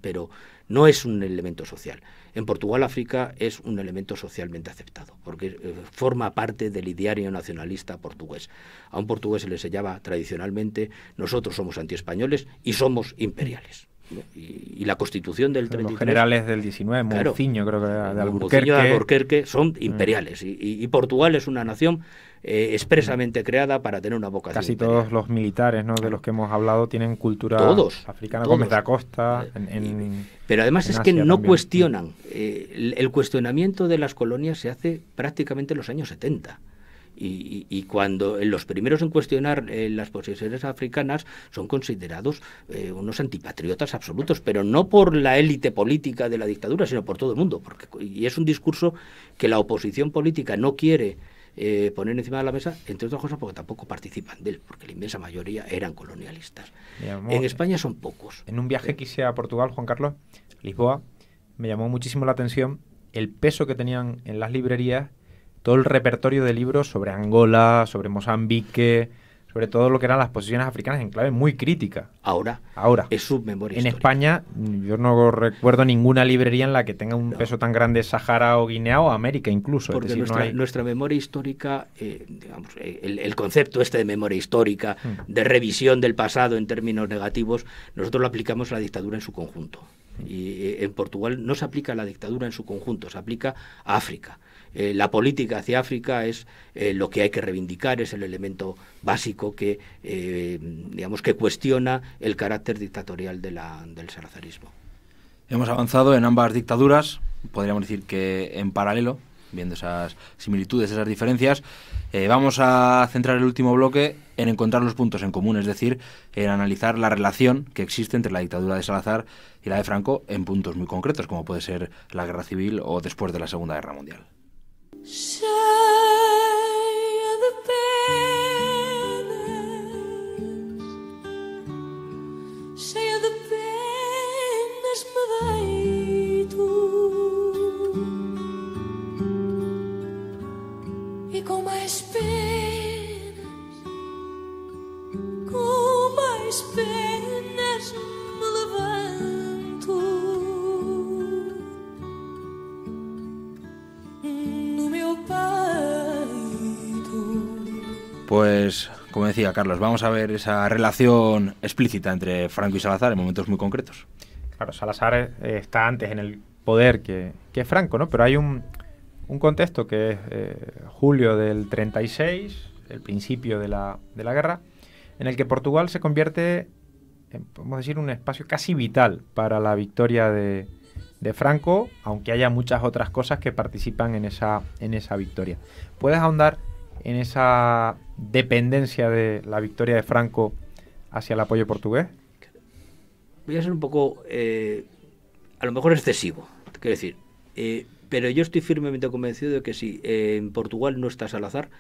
pero no es un elemento social. En Portugal, África es un elemento socialmente aceptado, porque forma parte del ideario nacionalista portugués. A un portugués se le llama tradicionalmente, nosotros somos antiespañoles y somos imperiales. Y la Constitución del 33... Los generales del 19, Moutinho, creo que era de Alburquerque, son imperiales. Y Portugal es una nación expresamente creada para tener una vocación casi imperial. Todos los militares, ¿no?, de los que hemos hablado tienen cultura africana. Todos. Gómez da Costa. Pero además es que no también cuestionan. El cuestionamiento de las colonias se hace prácticamente en los años 70. Y cuando los primeros en cuestionar las posesiones africanas son considerados unos antipatriotas absolutos, pero no por la élite política de la dictadura, sino por todo el mundo. Y es un discurso que la oposición política no quiere poner encima de la mesa, entre otras cosas porque tampoco participan de él, porque la inmensa mayoría eran colonialistas. En España son pocos. En un viaje que hice a Portugal, Juan Carlos, Lisboa, me llamó muchísimo la atención el peso que tenían en las librerías todo el repertorio de libros sobre Angola, sobre Mozambique, sobre todo lo que eran las posiciones africanas en clave muy crítica. Ahora es su memoria en histórica. España yo no recuerdo ninguna librería en la que tenga un peso tan grande Sahara o Guinea o América incluso. Porque es decir, nuestra memoria histórica, digamos, el concepto de memoria histórica, de revisión del pasado en términos negativos, nosotros lo aplicamos a la dictadura en su conjunto. Y en Portugal no se aplica a la dictadura en su conjunto, se aplica a África. La política hacia África es lo que hay que reivindicar, es el elemento básico que, digamos, que cuestiona el carácter dictatorial del salazarismo. Hemos avanzado en ambas dictaduras, podríamos decir que en paralelo, viendo esas similitudes, esas diferencias. Vamos a centrar el último bloque en encontrar los puntos en común, es decir, en analizar la relación que existe entre la dictadura de Salazar y la de Franco en puntos muy concretos, como puede ser la Guerra Civil o después de la Segunda Guerra Mundial. Cheia de pena, mais penas, com mais penas me levanto no meu peito. Pues, como decía Carlos, vamos a ver esa relación explícita entre Franco y Salazar en momentos muy concretos. Claro, Salazar está antes en el poder que Franco, ¿no? Pero hay un contexto que es julio del 36, el principio de la guerra, en el que Portugal se convierte en, podemos decir, un espacio casi vital para la victoria de Franco, aunque haya muchas otras cosas que participan en esa victoria. ¿Puedes ahondar en esa dependencia de la victoria de Franco hacia el apoyo portugués? Voy a ser un poco, a lo mejor excesivo, quiero decir, pero yo estoy firmemente convencido de que si en Portugal no está Salazar,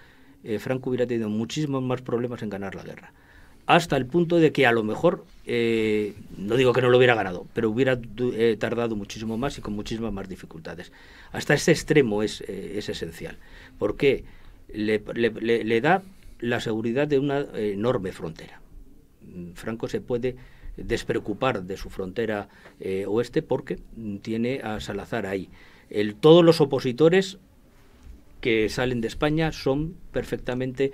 Franco hubiera tenido muchísimos más problemas en ganar la guerra. Hasta el punto de que a lo mejor, no digo que no lo hubiera ganado, pero hubiera tardado muchísimo más y con muchísimas más dificultades. Hasta ese extremo es esencial. ¿Por qué? Le da la seguridad de una enorme frontera. Franco se puede despreocupar de su frontera oeste porque tiene a Salazar ahí. Todos los opositores que salen de España son perfectamente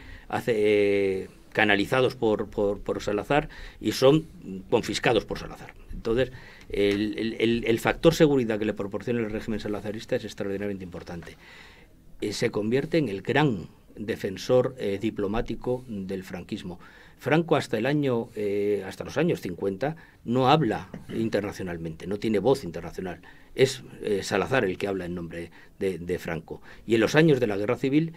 canalizados por Salazar y son confiscados por Salazar. Entonces, el factor seguridad que le proporciona el régimen salazarista es extraordinariamente importante. Se convierte en el gran defensor diplomático del franquismo. Franco hasta los años 50 no habla internacionalmente, no tiene voz internacional. Es Salazar el que habla en nombre de Franco. Y en los años de la Guerra Civil,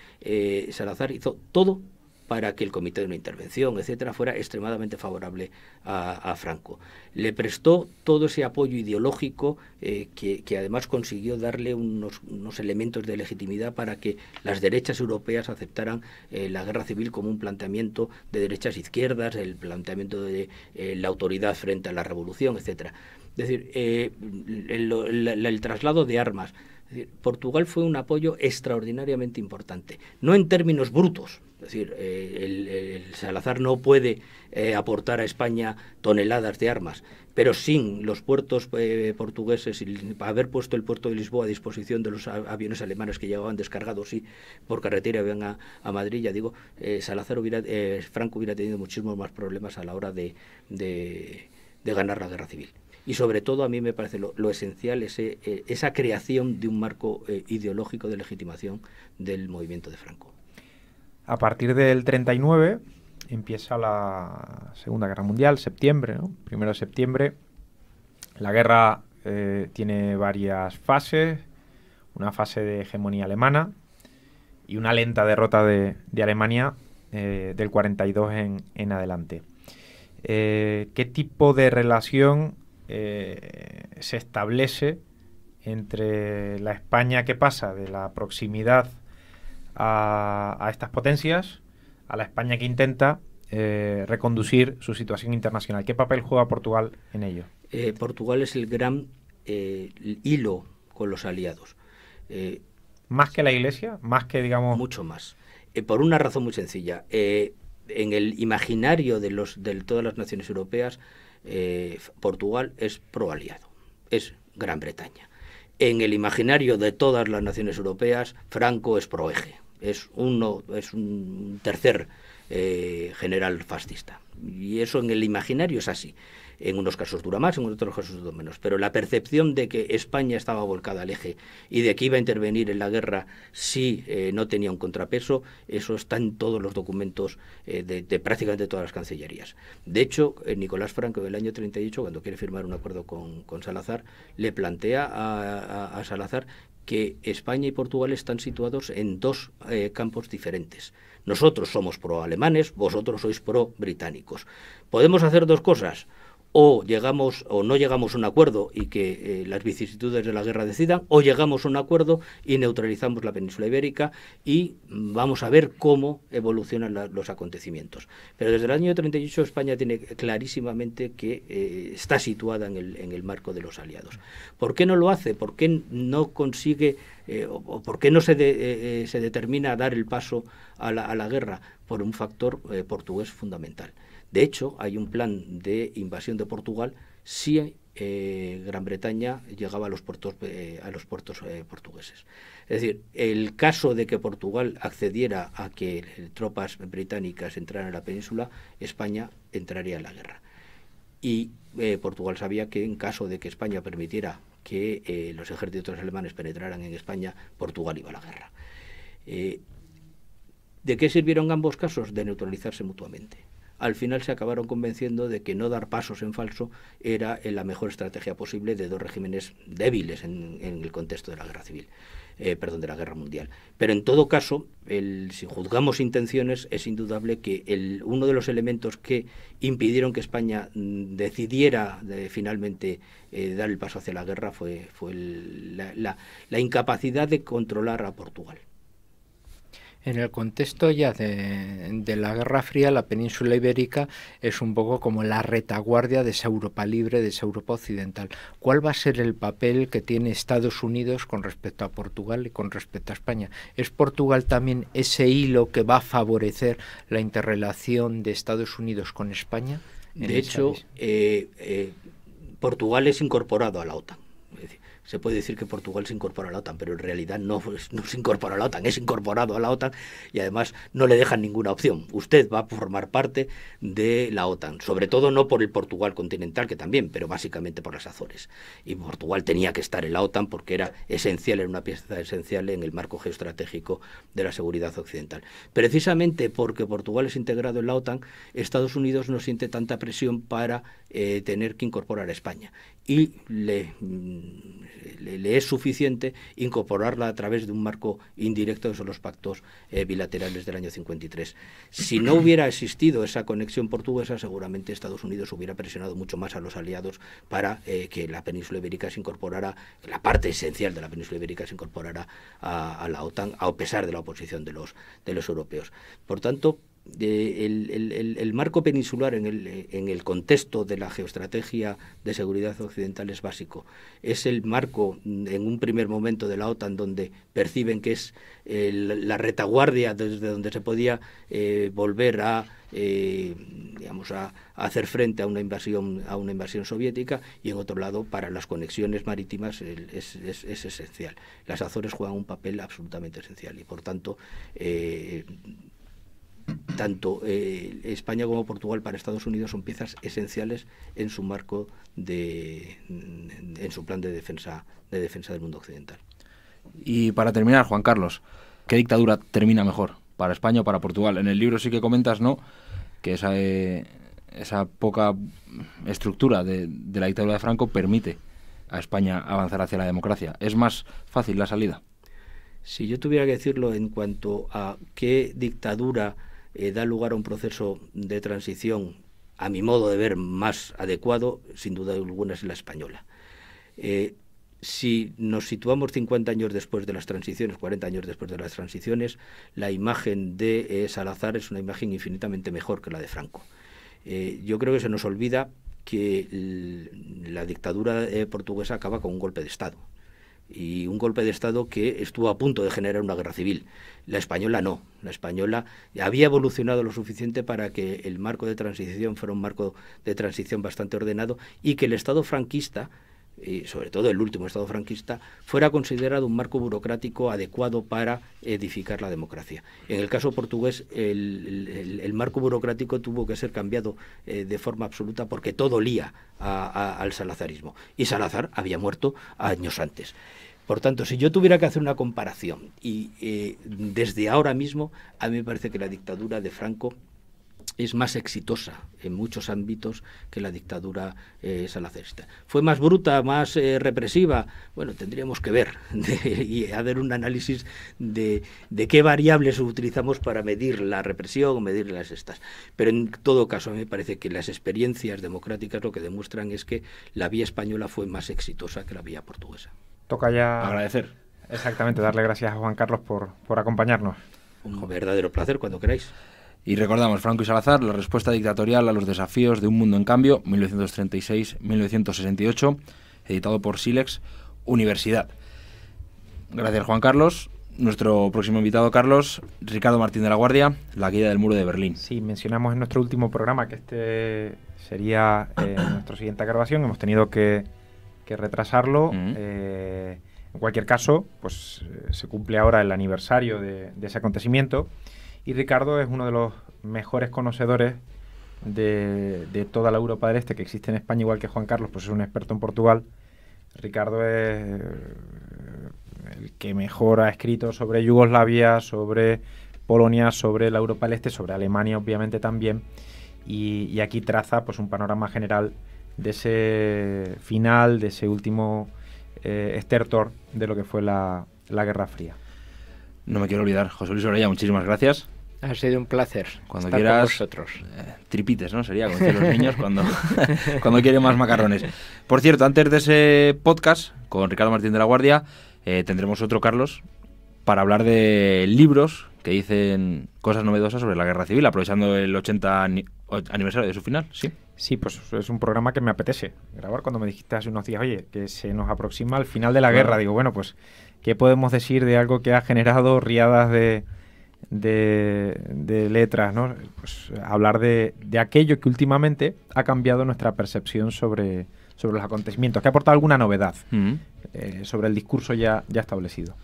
Salazar hizo todo para que el comité de una intervención, etcétera, fuera extremadamente favorable a Franco. Le prestó todo ese apoyo ideológico que además consiguió darle unos elementos de legitimidad para que las derechas europeas aceptaran la guerra civil como un planteamiento de derechas izquierdas, el planteamiento de la autoridad frente a la revolución, etcétera. Es decir, el traslado de armas. Es decir, Portugal fue un apoyo extraordinariamente importante, no en términos brutos. Es decir, el Salazar no puede aportar a España toneladas de armas, pero sin los puertos portugueses y haber puesto el puerto de Lisboa a disposición de los aviones alemanes que llegaban descargados y por carretera iban a Madrid, ya digo, Franco hubiera tenido muchísimos más problemas a la hora de ganar la guerra civil. Y sobre todo a mí me parece lo esencial esa creación de un marco ideológico de legitimación del movimiento de Franco. A partir del 39 empieza la Segunda Guerra Mundial, septiembre, ¿no? 1 de septiembre. La guerra tiene varias fases, una fase de hegemonía alemana y una lenta derrota de Alemania del 42 en adelante. ¿Qué tipo de relación se establece entre la España que pasa de la proximidad a estas potencias, a la España que intenta reconducir su situación internacional? ¿Qué papel juega Portugal en ello? Portugal es el gran hilo con los aliados. ¿Más que la Iglesia? ¿Más que, digamos...? Mucho más. Por una razón muy sencilla. En el imaginario de todas las naciones europeas, Portugal es pro-aliado, es Gran Bretaña. En el imaginario de todas las naciones europeas, Franco es pro-eje, es un tercer general fascista. Y eso en el imaginario es así. En unos casos dura más, en otros casos dura menos. Pero la percepción de que España estaba volcada al eje y de que iba a intervenir en la guerra si no tenía un contrapeso, eso está en todos los documentos de prácticamente todas las cancillerías. De hecho, Nicolás Franco, en el año 38, cuando quiere firmar un acuerdo con Salazar, le plantea a Salazar que España y Portugal están situados en dos campos diferentes. Nosotros somos pro-alemanes, vosotros sois pro-británicos. ¿Podemos hacer dos cosas? o llegamos o no llegamos a un acuerdo y que las vicisitudes de la guerra decidan, o llegamos a un acuerdo y neutralizamos la península ibérica y vamos a ver cómo evolucionan los acontecimientos. Pero desde el año 38 España tiene clarísimamente que está situada en el marco de los aliados. ¿Por qué no lo hace? ¿Por qué no consigue o por qué no se determina a dar el paso a la guerra? Por un factor portugués fundamental. De hecho, hay un plan de invasión de Portugal si Gran Bretaña llegaba a los puertos portugueses. Es decir, el caso de que Portugal accediera a que tropas británicas entraran en la península, España entraría en la guerra. Y Portugal sabía que en caso de que España permitiera que los ejércitos alemanes penetraran en España, Portugal iba a la guerra. ¿De qué sirvieron ambos casos? De neutralizarse mutuamente. Al final se acabaron convenciendo de que no dar pasos en falso era la mejor estrategia posible de dos regímenes débiles en el contexto de la guerra civil, de la guerra mundial. Pero en todo caso, si juzgamos intenciones, es indudable que uno de los elementos que impidieron que España decidiera finalmente dar el paso hacia la guerra fue la incapacidad de controlar a Portugal. En el contexto ya de la Guerra Fría, la península ibérica es un poco como la retaguardia de esa Europa libre, de esa Europa occidental. ¿Cuál va a ser el papel que tiene Estados Unidos con respecto a Portugal y con respecto a España? ¿Es Portugal también ese hilo que va a favorecer la interrelación de Estados Unidos con España? De hecho, Portugal es incorporado a la OTAN. Es decir, se puede decir que Portugal se incorpora a la OTAN, pero en realidad no se incorpora a la OTAN, es incorporado a la OTAN y además no le dejan ninguna opción. Usted va a formar parte de la OTAN, sobre todo no por el Portugal continental, que también, pero básicamente por las Azores. Y Portugal tenía que estar en la OTAN porque era una pieza esencial en el marco geoestratégico de la seguridad occidental. Precisamente porque Portugal es integrado en la OTAN, Estados Unidos no siente tanta presión para tener que incorporar a España. Y le es suficiente incorporarla a través de un marco indirecto, que son los pactos bilaterales del año 53. Si no hubiera existido esa conexión portuguesa, seguramente Estados Unidos hubiera presionado mucho más a los aliados para que la península ibérica se incorporara, la parte esencial de la península ibérica se incorporara a la OTAN, a pesar de la oposición de los europeos. Por tanto, el marco peninsular en el contexto de la geoestrategia de seguridad occidental es básico. Es el marco en un primer momento de la OTAN donde perciben que es la retaguardia desde donde se podía volver a hacer frente a una invasión soviética, y en otro lado para las conexiones marítimas es esencial. Las Azores juegan un papel absolutamente esencial y por tanto tanto España como Portugal para Estados Unidos son piezas esenciales en su marco en su plan de defensa del mundo occidental. Y para terminar, Juan Carlos, ¿qué dictadura termina mejor, para España o para Portugal? En el libro sí que comentas, ¿no?, que esa poca estructura de la dictadura de Franco permite a España avanzar hacia la democracia. ¿Es más fácil la salida? Si yo tuviera que decirlo en cuanto a qué dictadura da lugar a un proceso de transición, a mi modo de ver, más adecuado, sin duda alguna es la española. Si nos situamos 50 años después de las transiciones, 40 años después de las transiciones, la imagen de Salazar es una imagen infinitamente mejor que la de Franco. Yo creo que se nos olvida que la dictadura portuguesa acaba con un golpe de Estado. Y un golpe de Estado que estuvo a punto de generar una guerra civil. La española no. La española había evolucionado lo suficiente para que el marco de transición fuera un marco de transición bastante ordenado y que el Estado franquista, y sobre todo el último Estado franquista, fuera considerado un marco burocrático adecuado para edificar la democracia. En el caso portugués, el marco burocrático tuvo que ser cambiado de forma absoluta porque todo olía al salazarismo. Y Salazar había muerto años antes. Por tanto, si yo tuviera que hacer una comparación, y desde ahora mismo, a mí me parece que la dictadura de Franco es más exitosa en muchos ámbitos que la dictadura salazarista. ¿Fue más bruta, más represiva? Bueno, tendríamos que ver y hacer un análisis de qué variables utilizamos para medir la represión o medir las estas. Pero en todo caso, a mí me parece que las experiencias democráticas lo que demuestran es que la vía española fue más exitosa que la vía portuguesa. Toca ya Agradecer. exactamente darle gracias a Juan Carlos por acompañarnos. Un verdadero placer, cuando queráis. Y recordamos, Franco y Salazar, la respuesta dictatorial a los desafíos de un mundo en cambio, 1936-1968, editado por Silex Universidad. Gracias, Juan Carlos. Nuestro próximo invitado, Carlos, Ricardo Martín de la Guardia, La caída del muro de Berlín. Sí, mencionamos en nuestro último programa que este sería nuestra siguiente grabación. Hemos tenido que retrasarlo. En cualquier caso, pues se cumple ahora el aniversario de ese acontecimiento. Y Ricardo es uno de los mejores conocedores de toda la Europa del Este que existe en España, igual que Juan Carlos, pues es un experto en Portugal. Ricardo es el que mejor ha escrito sobre Yugoslavia, sobre Polonia, sobre la Europa del Este, sobre Alemania obviamente también, y aquí traza pues un panorama general de ese final, de ese último estertor de lo que fue la Guerra Fría. No me quiero olvidar, José Luis Orella, muchísimas gracias. Ha sido un placer Cuando estar quieras, con vosotros. Tripites, ¿no? Sería, como dicen los niños, cuando quieren más macarrones. Por cierto, antes de ese podcast con Ricardo Martín de la Guardia, tendremos otro, Carlos, para hablar de libros que dicen cosas novedosas sobre la Guerra Civil, aprovechando el 80 aniversario de su final, ¿sí? Sí, pues es un programa que me apetece grabar. Cuando me dijiste hace unos días, oye, que se nos aproxima el final de la guerra, digo, bueno, pues, ¿qué podemos decir de algo que ha generado riadas de letras, ¿no? Pues hablar de aquello que últimamente ha cambiado nuestra percepción sobre los acontecimientos, que ha aportado alguna novedad sobre el discurso ya establecido.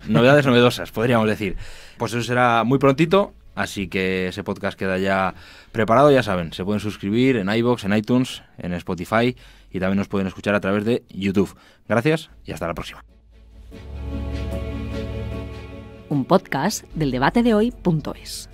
Novedades novedosas, podríamos decir. Pues eso será muy prontito, así que ese podcast queda ya preparado, ya saben, se pueden suscribir en iVoox, en iTunes, en Spotify y también nos pueden escuchar a través de YouTube. Gracias y hasta la próxima. Un podcast del debatedehoy.es.